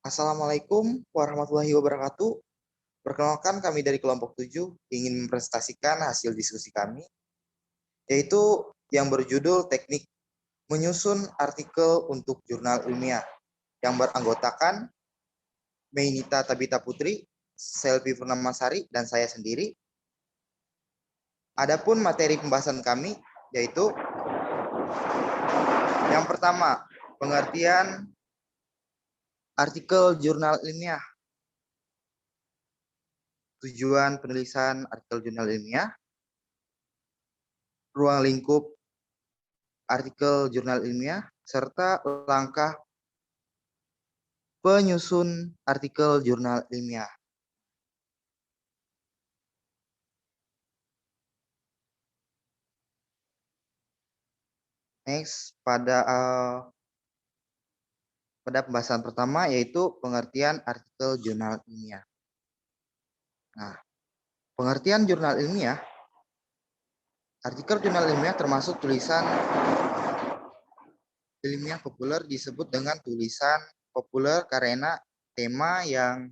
Assalamualaikum warahmatullahi wabarakatuh. Perkenalkan kami dari kelompok 7 ingin mempresentasikan hasil diskusi kami, yaitu yang berjudul Teknik Menyusun Artikel untuk Jurnal Ilmiah, yang beranggotakan Meinita Tabita Putri, Selvi Purnamasari, dan saya sendiri. Adapun materi pembahasan kami, yaitu yang pertama, pengertian artikel jurnal ilmiah, tujuan penulisan artikel jurnal ilmiah, ruang lingkup artikel jurnal ilmiah, serta langkah penyusun artikel jurnal ilmiah. Next, pada pembahasan pertama yaitu pengertian artikel jurnal ilmiah. Nah, pengertian jurnal ilmiah, artikel jurnal ilmiah termasuk tulisan ilmiah populer, disebut dengan tulisan populer karena tema yang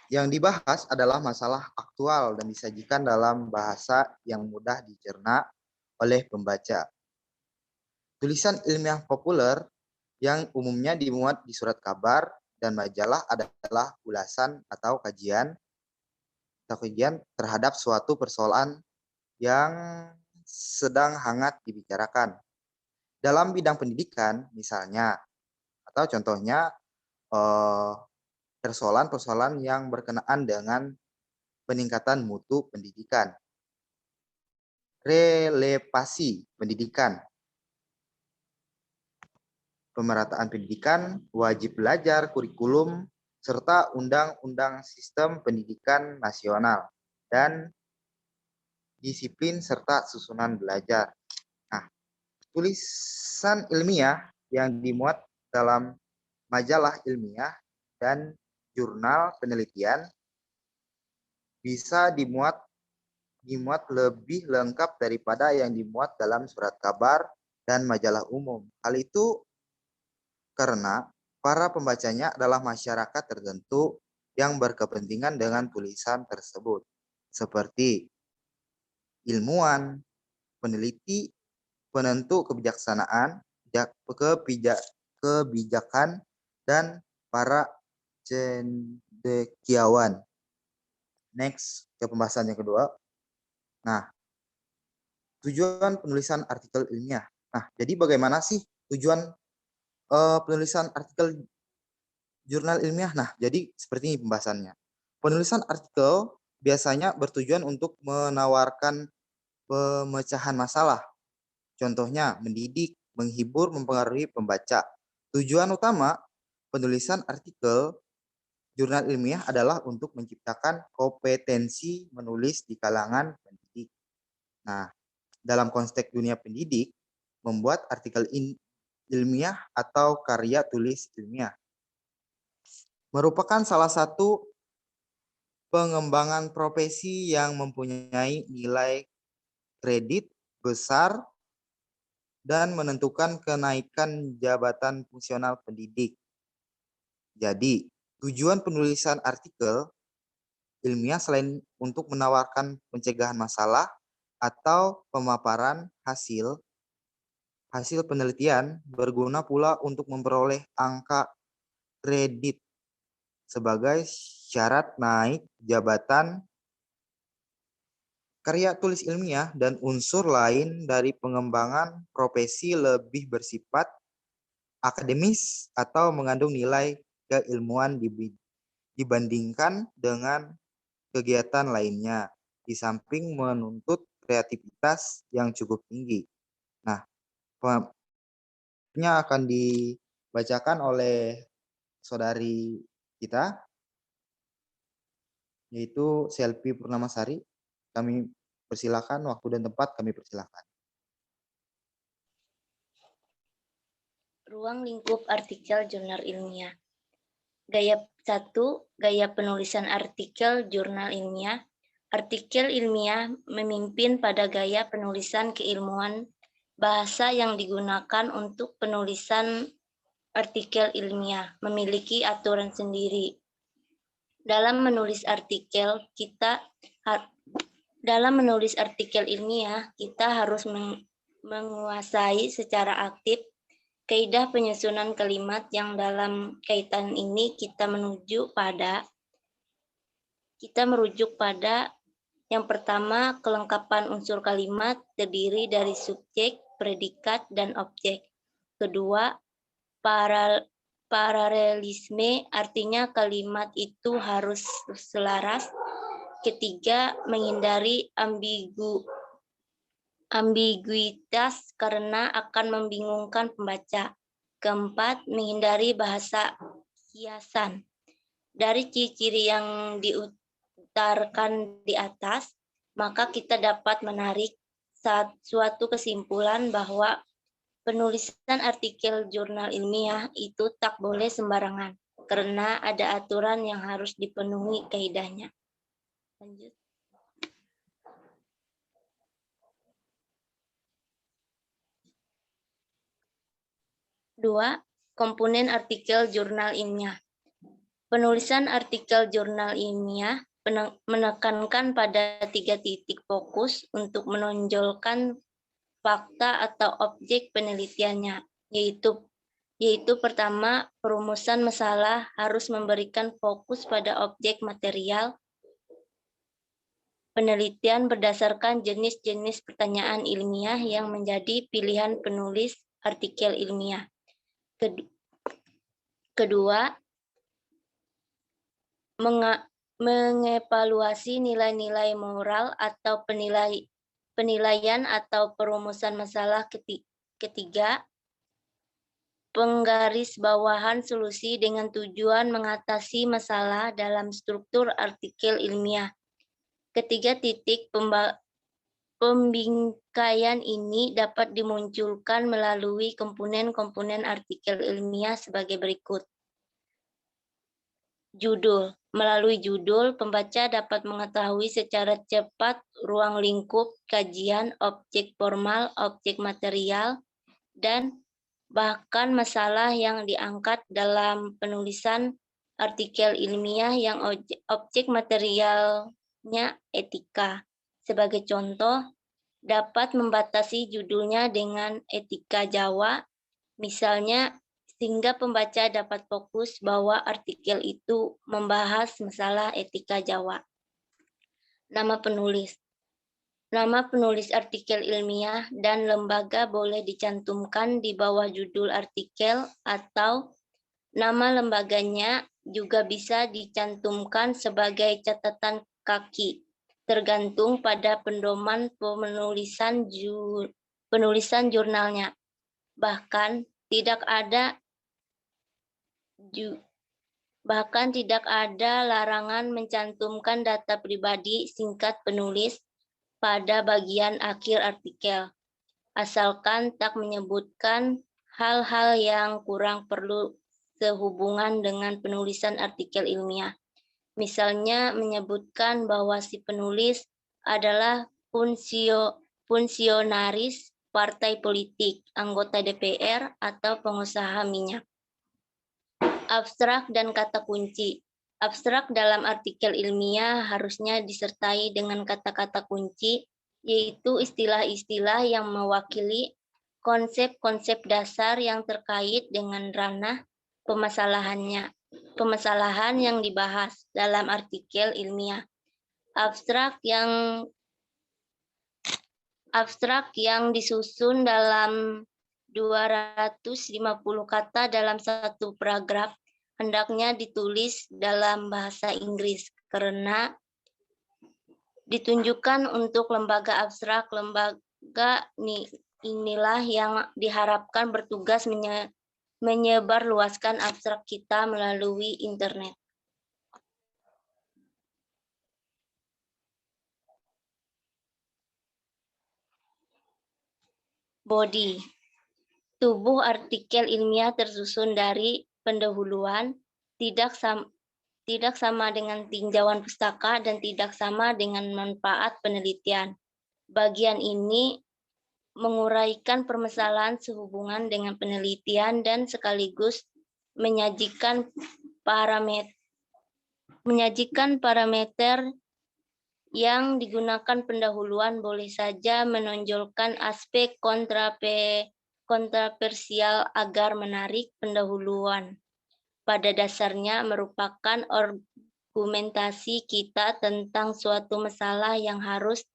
dibahas adalah masalah aktual dan disajikan dalam bahasa yang mudah dicerna oleh pembaca. Tulisan ilmiah populer yang umumnya dimuat di surat kabar dan majalah adalah ulasan atau kajian terhadap suatu persoalan yang sedang hangat dibicarakan. Dalam bidang pendidikan misalnya, atau contohnya persoalan-persoalan yang berkenaan dengan peningkatan mutu pendidikan, relevasi pendidikan, pemerataan pendidikan, wajib belajar, kurikulum, serta Undang-Undang Sistem Pendidikan Nasional, dan disiplin serta susunan belajar. Nah, tulisan ilmiah yang dimuat dalam majalah ilmiah dan jurnal penelitian bisa dimuat lebih lengkap daripada yang dimuat dalam surat kabar dan majalah umum. Hal itu karena para pembacanya adalah masyarakat tertentu yang berkepentingan dengan tulisan tersebut, seperti ilmuwan, peneliti, penentu kebijaksanaan, kebijakan, dan para cendekiawan. Next, ke pembahasan yang kedua. Nah, tujuan penulisan artikel ilmiah. Nah, jadi bagaimana sih tujuan penulisan artikel jurnal ilmiah? Nah, jadi seperti ini pembahasannya. Penulisan artikel biasanya bertujuan untuk menawarkan pemecahan masalah. Contohnya, mendidik, menghibur, mempengaruhi pembaca. Tujuan utama penulisan artikel jurnal ilmiah adalah untuk menciptakan kompetensi menulis di kalangan pendidik. Nah, dalam konteks dunia pendidik, membuat artikel ilmiah atau karya tulis ilmiah merupakan salah satu pengembangan profesi yang mempunyai nilai kredit besar dan menentukan kenaikan jabatan fungsional pendidik. Jadi, tujuan penulisan artikel ilmiah selain untuk menawarkan pencegahan masalah atau pemaparan hasil penelitian, berguna pula untuk memperoleh angka kredit sebagai syarat naik jabatan. Karya tulis ilmiah dan unsur lain dari pengembangan profesi lebih bersifat akademis atau mengandung nilai keilmuan dibandingkan dengan kegiatan lainnya, di samping menuntut kreativitas yang cukup tinggi. Nah, ini akan dibacakan oleh saudari kita, yaitu Selvi Purnamasari. Kami persilakan, waktu dan tempat kami persilakan. Ruang lingkup artikel jurnal ilmiah. Gaya 1. Gaya penulisan artikel jurnal ilmiah. Artikel ilmiah memimpin pada gaya penulisan keilmuan bahasa yang digunakan untuk penulisan artikel ilmiah memiliki aturan sendiri. Dalam menulis artikel ilmiah, kita harus menguasai secara aktif kaidah penyusunan kalimat yang dalam kaitan ini kita merujuk pada yang pertama, kelengkapan unsur kalimat terdiri dari subjek, predikat, dan objek. Kedua, paralelisme, artinya kalimat itu harus selaras. Ketiga, menghindari ambiguitas karena akan membingungkan pembaca. Keempat, menghindari bahasa hiasan. Dari ciri-ciri yang diutarakan di atas, maka kita dapat menarik suatu kesimpulan bahwa penulisan artikel jurnal ilmiah itu tak boleh sembarangan, karena ada aturan yang harus dipenuhi kaidahnya. Lanjut. Dua, komponen artikel jurnal ilmiah. Penulisan artikel jurnal ilmiah menekankan pada 3 titik fokus untuk menonjolkan fakta atau objek penelitiannya, yaitu pertama, perumusan masalah harus memberikan fokus pada objek material penelitian berdasarkan jenis-jenis pertanyaan ilmiah yang menjadi pilihan penulis artikel ilmiah. Kedua, mengevaluasi nilai-nilai moral atau penilaian atau perumusan masalah. Ketiga, penggarisbawahan solusi dengan tujuan mengatasi masalah dalam struktur artikel ilmiah. Ketiga titik pembingkaian ini dapat dimunculkan melalui komponen-komponen artikel ilmiah sebagai berikut. Judul. Melalui judul, pembaca dapat mengetahui secara cepat ruang lingkup kajian, objek formal, objek material, dan bahkan masalah yang diangkat dalam penulisan artikel ilmiah yang objek materialnya etika. Sebagai contoh, dapat membatasi judulnya dengan etika Jawa, misalnya, sehingga pembaca dapat fokus bahwa artikel itu membahas masalah etika Jawa. Nama penulis. Nama penulis artikel ilmiah dan lembaga boleh dicantumkan di bawah judul artikel, atau nama lembaganya juga bisa dicantumkan sebagai catatan kaki, tergantung pada pedoman penulisan jurnalnya. Bahkan tidak ada larangan mencantumkan data pribadi singkat penulis pada bagian akhir artikel, asalkan tak menyebutkan hal-hal yang kurang perlu sehubungan dengan penulisan artikel ilmiah. Misalnya menyebutkan bahwa si penulis adalah funsionaris partai politik, anggota DPR, atau pengusaha minyak. Abstrak dan kata kunci. Abstrak dalam artikel ilmiah harusnya disertai dengan kata-kata kunci, yaitu istilah-istilah yang mewakili konsep-konsep dasar yang terkait dengan ranah permasalahan yang dibahas dalam artikel ilmiah. Abstrak yang disusun dalam 250 kata dalam satu paragraf hendaknya ditulis dalam bahasa Inggris, karena ditunjukkan untuk lembaga abstrak. Lembaga inilah yang diharapkan bertugas menyebarluaskan abstrak kita melalui internet. Body. Tubuh artikel ilmiah tersusun dari pendahuluan, tidak sama dengan tinjauan pustaka, dan tidak sama dengan manfaat penelitian. Bagian ini menguraikan permasalahan sehubungan dengan penelitian dan sekaligus menyajikan parameter yang digunakan pendahuluan boleh saja menonjolkan aspek kontroversial agar menarik pendahuluan. Pada dasarnya merupakan argumentasi kita tentang suatu masalah yang harus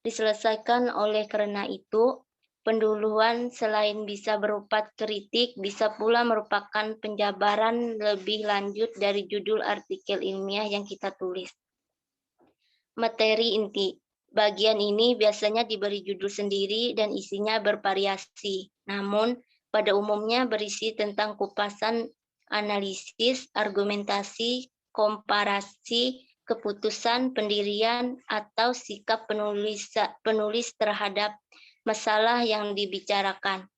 diselesaikan. Oleh karena itu, pendahuluan selain bisa berupa kritik, bisa pula merupakan penjabaran lebih lanjut dari judul artikel ilmiah yang kita tulis. Materi inti. Bagian ini biasanya diberi judul sendiri dan isinya bervariasi. Namun, pada umumnya berisi tentang kupasan, analisis, argumentasi, komparasi, keputusan, pendirian, atau sikap penulis terhadap masalah yang dibicarakan.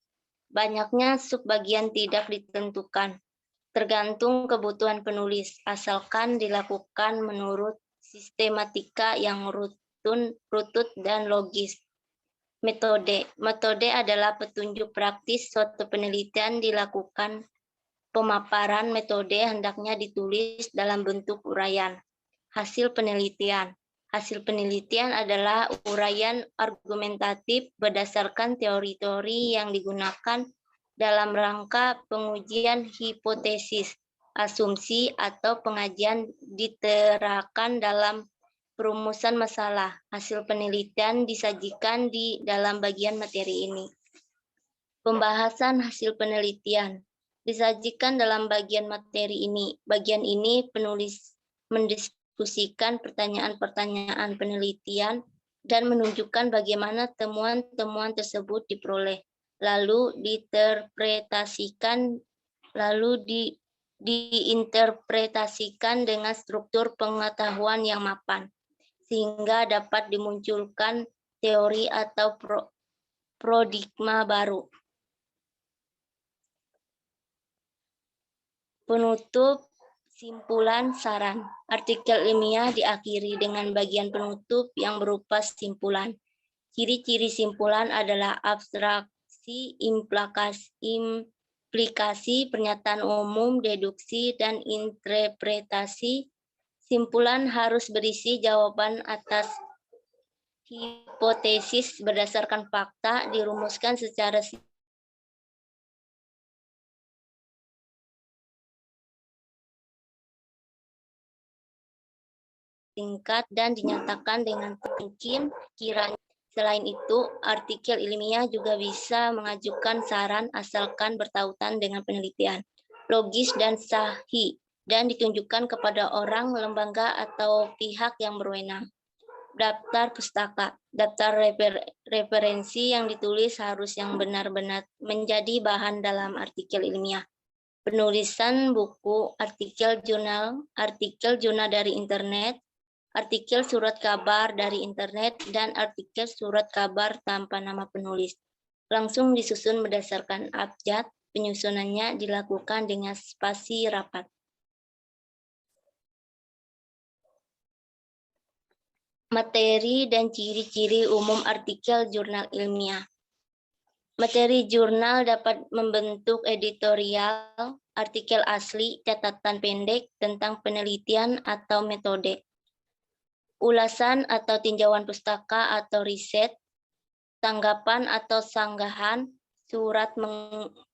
Banyaknya subbagian tidak ditentukan, tergantung kebutuhan penulis, asalkan dilakukan menurut sistematika yang rutut dan logis. Metode adalah petunjuk praktis suatu penelitian dilakukan. Pemaparan metode hendaknya ditulis dalam bentuk uraian. Hasil penelitian adalah uraian argumentatif berdasarkan teori-teori yang digunakan dalam rangka pengujian hipotesis, asumsi, atau pengajian diterapkan dalam perumusan masalah. Hasil penelitian disajikan di dalam bagian materi ini. Pembahasan hasil penelitian disajikan dalam bagian materi ini. Bagian ini penulis mendiskusikan pertanyaan-pertanyaan penelitian dan menunjukkan bagaimana temuan-temuan tersebut diperoleh, lalu diinterpretasikan dengan struktur pengetahuan yang mapan, sehingga dapat dimunculkan teori atau paradigma baru. Penutup, simpulan, saran. Artikel ilmiah diakhiri dengan bagian penutup yang berupa simpulan. Ciri-ciri simpulan adalah abstraksi, implikasi, pernyataan umum, deduksi, dan interpretasi. Simpulan harus berisi jawaban atas hipotesis berdasarkan fakta, dirumuskan secara singkat dan dinyatakan dengan mungkin kiranya. Selain itu, artikel ilmiah juga bisa mengajukan saran asalkan bertautan dengan penelitian, logis dan sahih, dan ditunjukkan kepada orang, lembaga, atau pihak yang berwenang. Daftar pustaka. Daftar referensi yang ditulis harus yang benar-benar menjadi bahan dalam artikel ilmiah. Penulisan buku, artikel jurnal dari internet, artikel surat kabar dari internet, dan artikel surat kabar tanpa nama penulis. Langsung disusun berdasarkan abjad, penyusunannya dilakukan dengan spasi rapat. Materi dan ciri-ciri umum artikel jurnal ilmiah. Materi jurnal dapat membentuk editorial, artikel asli, catatan pendek tentang penelitian atau metode, ulasan atau tinjauan pustaka atau riset, tanggapan atau sanggahan, surat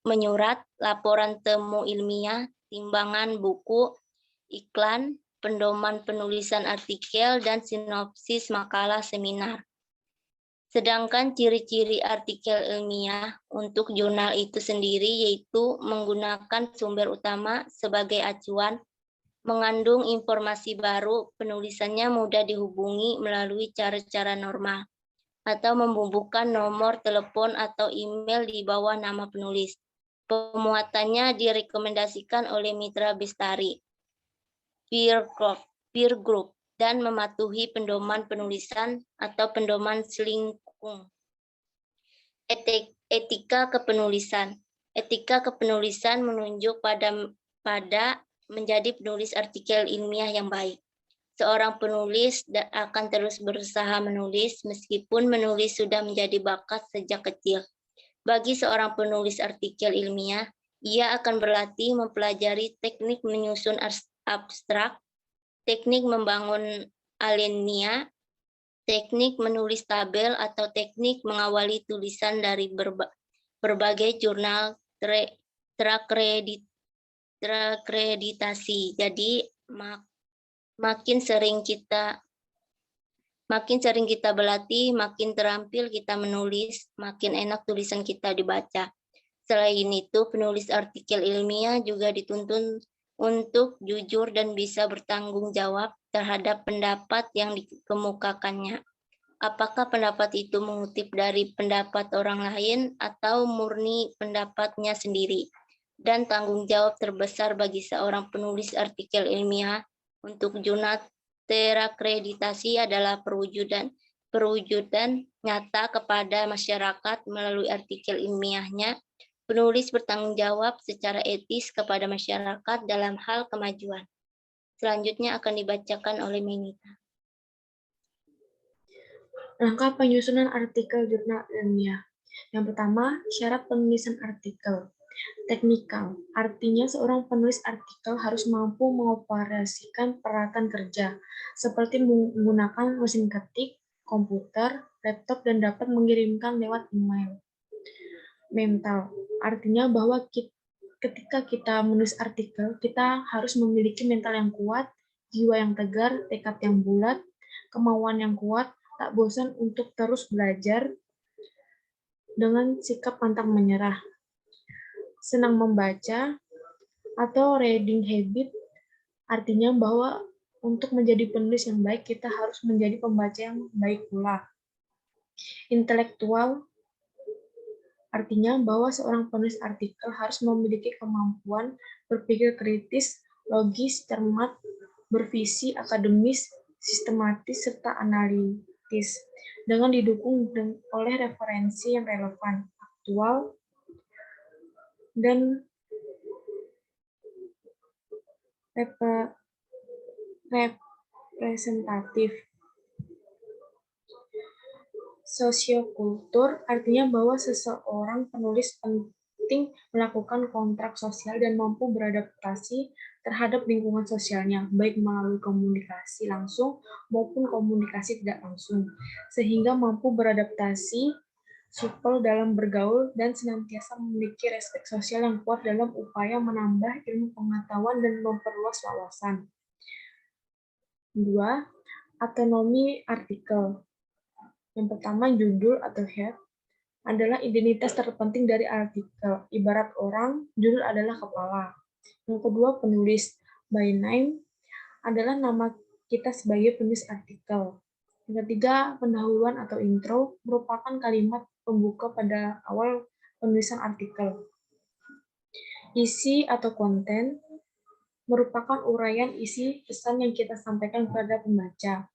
menyurat, laporan temu ilmiah, timbangan buku, iklan, pedoman penulisan artikel, dan sinopsis makalah seminar. Sedangkan ciri-ciri artikel ilmiah untuk jurnal itu sendiri yaitu menggunakan sumber utama sebagai acuan, mengandung informasi baru, penulisannya mudah dihubungi melalui cara-cara normal, atau membubuhkan nomor telepon atau email di bawah nama penulis. Pemuatannya direkomendasikan oleh mitra bestari, peer group, dan mematuhi pedoman penulisan atau pedoman selingkung. Etika kepenulisan. Etika kepenulisan menunjuk pada menjadi penulis artikel ilmiah yang baik. Seorang penulis akan terus berusaha menulis meskipun menulis sudah menjadi bakat sejak kecil. Bagi seorang penulis artikel ilmiah, Ia akan berlatih mempelajari teknik menyusun abstrak, teknik membangun alinea, teknik menulis tabel, atau teknik mengawali tulisan dari berbagai jurnal terakreditasi. Jadi makin sering kita berlatih, makin terampil kita menulis, makin enak tulisan kita dibaca. Selain itu, penulis artikel ilmiah juga dituntun untuk jujur dan bisa bertanggung jawab terhadap pendapat yang dikemukakannya. Apakah pendapat itu mengutip dari pendapat orang lain atau murni pendapatnya sendiri? Dan tanggung jawab terbesar bagi seorang penulis artikel ilmiah untuk jurnal terakreditasi adalah perwujudan nyata kepada masyarakat melalui artikel ilmiahnya. Penulis bertanggung jawab secara etis kepada masyarakat dalam hal kemajuan. Selanjutnya akan dibacakan oleh Menita. Langkah penyusunan artikel jurnal ilmiah. Yang pertama, syarat penulisan artikel. Teknikal, artinya seorang penulis artikel harus mampu mengoperasikan peralatan kerja, seperti menggunakan mesin ketik, komputer, laptop, dan dapat mengirimkan lewat email. Mental, artinya bahwa ketika kita menulis artikel, kita harus memiliki mental yang kuat, jiwa yang tegar, tekad yang bulat, kemauan yang kuat, tak bosan untuk terus belajar dengan sikap pantang menyerah. Senang membaca atau reading habit, artinya bahwa untuk menjadi penulis yang baik, kita harus menjadi pembaca yang baik pula. Intelektual, artinya bahwa seorang penulis artikel harus memiliki kemampuan berpikir kritis, logis, cermat, bervisi, akademis, sistematis, serta analitis, dengan didukung oleh referensi yang relevan, aktual, dan representatif. Sosiokultur artinya bahwa seseorang penulis penting melakukan kontrak sosial dan mampu beradaptasi terhadap lingkungan sosialnya, baik melalui komunikasi langsung maupun komunikasi tidak langsung, sehingga mampu beradaptasi, supel dalam bergaul, dan senantiasa memiliki respek sosial yang kuat dalam upaya menambah ilmu pengetahuan dan memperluas wawasan. 2. Autonomi artikel. Yang pertama, judul atau head adalah identitas terpenting dari artikel. Ibarat orang, judul adalah kepala. Yang kedua, penulis. By name adalah nama kita sebagai penulis artikel. Yang ketiga, pendahuluan atau intro merupakan kalimat pembuka pada awal penulisan artikel. Isi atau konten merupakan uraian isi pesan yang kita sampaikan kepada pembaca.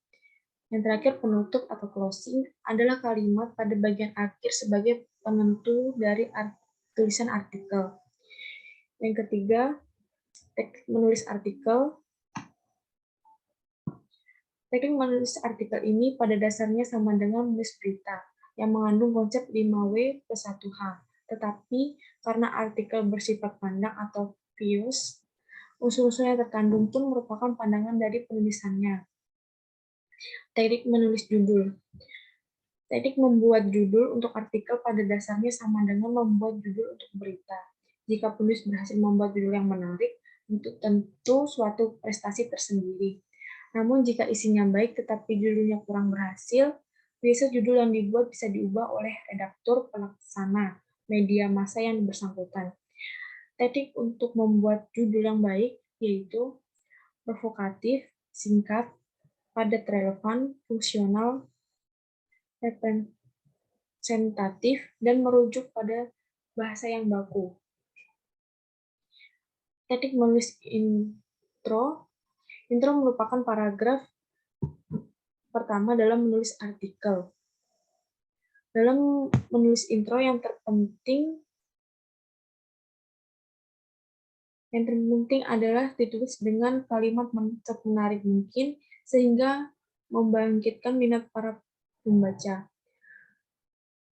Yang terakhir, penutup atau closing adalah kalimat pada bagian akhir sebagai penentu dari tulisan artikel. Yang ketiga, teknik menulis artikel. Teknik menulis artikel ini pada dasarnya sama dengan menulis berita, yang mengandung konsep 5W plus 1H. Tetapi karena artikel bersifat pandang atau pious, unsur-unsur yang terkandung pun merupakan pandangan dari penulisannya. Teknik menulis judul. Teknik membuat judul untuk artikel pada dasarnya sama dengan membuat judul untuk berita. Jika penulis berhasil membuat judul yang menarik, tentu suatu prestasi tersendiri. Namun jika isinya baik tetapi judulnya kurang berhasil, biasa judul yang dibuat bisa diubah oleh redaktur pelaksana media massa yang bersangkutan. Teknik untuk membuat judul yang baik yaitu provokatif, singkat, padat, relevan, fungsional, representatif, dan merujuk pada bahasa yang baku. Teknik menulis intro. Intro merupakan paragraf pertama dalam menulis artikel. Dalam menulis intro yang terpenting adalah ditulis dengan kalimat menarik mungkin sehingga membangkitkan minat para pembaca.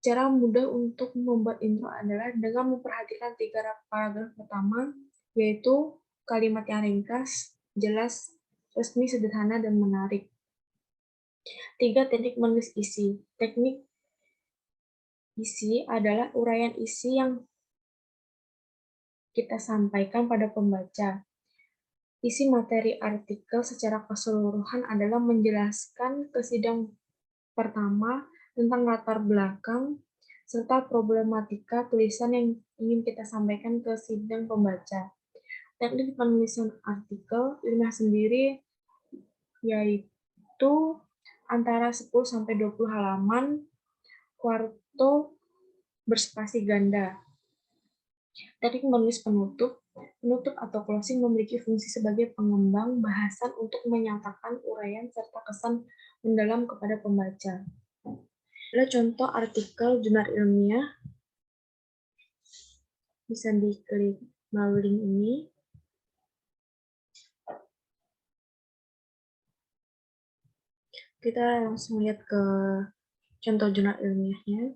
Cara mudah untuk membuat intro adalah dengan memperhatikan 3 paragraf pertama, yaitu kalimat yang ringkas, jelas, resmi, sederhana, dan menarik. 3. Teknik menulis isi. Teknik isi adalah uraian isi yang kita sampaikan pada pembaca. Isi materi artikel secara keseluruhan adalah menjelaskan ke sidang pertama tentang latar belakang serta problematika tulisan yang ingin kita sampaikan ke sidang pembaca. Teknik penulisan artikel ilmiah sendiri yaitu antara 10-20 halaman, kuarto berspasi ganda. Teknik menulis penutup. Penutup atau closing memiliki fungsi sebagai pengembang bahasan untuk menyatakan uraian serta kesan mendalam kepada pembaca. Adalah contoh artikel jurnal ilmiah, bisa diklik melalui link ini. Kita langsung lihat ke contoh jurnal ilmiahnya.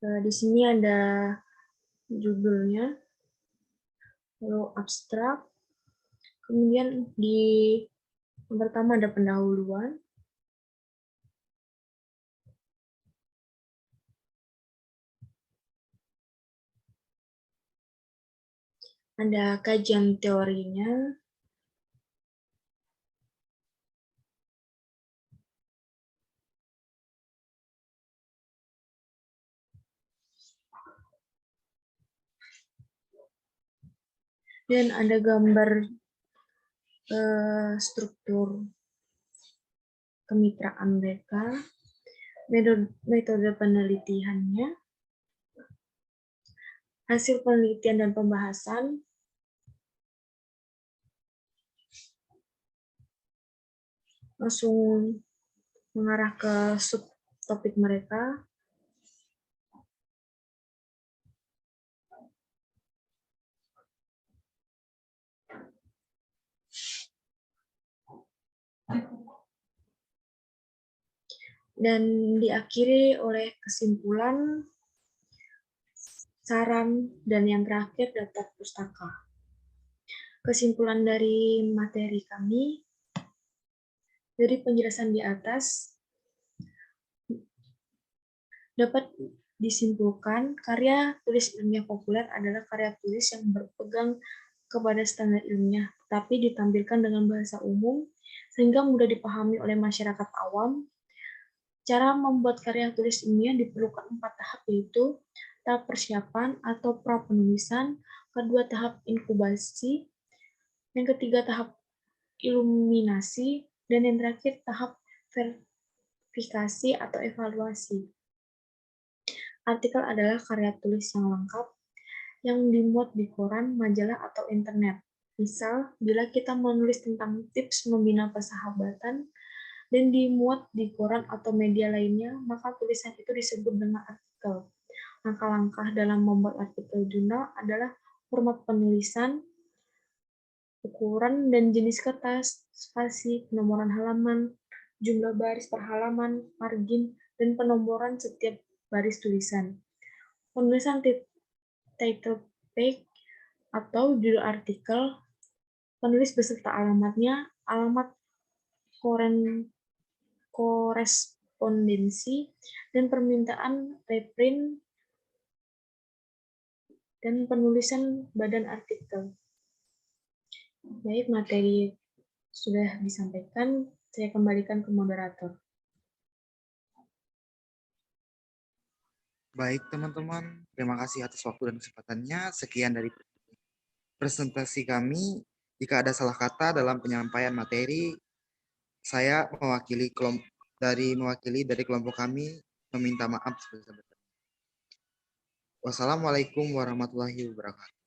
Di sini ada judulnya, lalu abstrak, kemudian di yang pertama ada pendahuluan, ada kajian teorinya, dan ada gambar struktur kemitraan mereka, metode penelitiannya, hasil penelitian dan pembahasan, langsung mengarah ke subtopik mereka. Dan diakhiri oleh kesimpulan, saran, dan yang terakhir daftar pustaka. Kesimpulan dari materi kami, dari penjelasan di atas, dapat disimpulkan karya tulis ilmiah populer adalah karya tulis yang berpegang kepada standar ilmiah, tapi ditampilkan dengan bahasa umum, sehingga mudah dipahami oleh masyarakat awam. Cara membuat karya tulis ilmiah diperlukan 4 tahap, yaitu tahap persiapan atau pra-penulisan, kedua tahap inkubasi, yang ketiga tahap iluminasi, dan yang terakhir tahap verifikasi atau evaluasi. Artikel adalah karya tulis yang lengkap yang dimuat di koran, majalah, atau internet. Misal, bila kita menulis tentang tips membina persahabatan dan dimuat di koran atau media lainnya, maka tulisan itu disebut dengan artikel. Langkah-langkah dalam membuat artikel jurnal adalah format penulisan, ukuran dan jenis kertas, spasi, penomoran halaman, jumlah baris per halaman, margin, dan penomoran setiap baris tulisan. Penulisan title page atau judul artikel, penulis beserta alamatnya, alamat korespondensi, dan permintaan reprint, dan penulisan badan artikel. Baik, materi sudah disampaikan, saya kembalikan ke moderator. Baik teman-teman, terima kasih atas waktu dan kesempatannya. Sekian dari presentasi kami. Jika ada salah kata dalam penyampaian materi, saya mewakili dari kelompok kami meminta maaf sebesar-besarnya. Wassalamualaikum warahmatullahi wabarakatuh.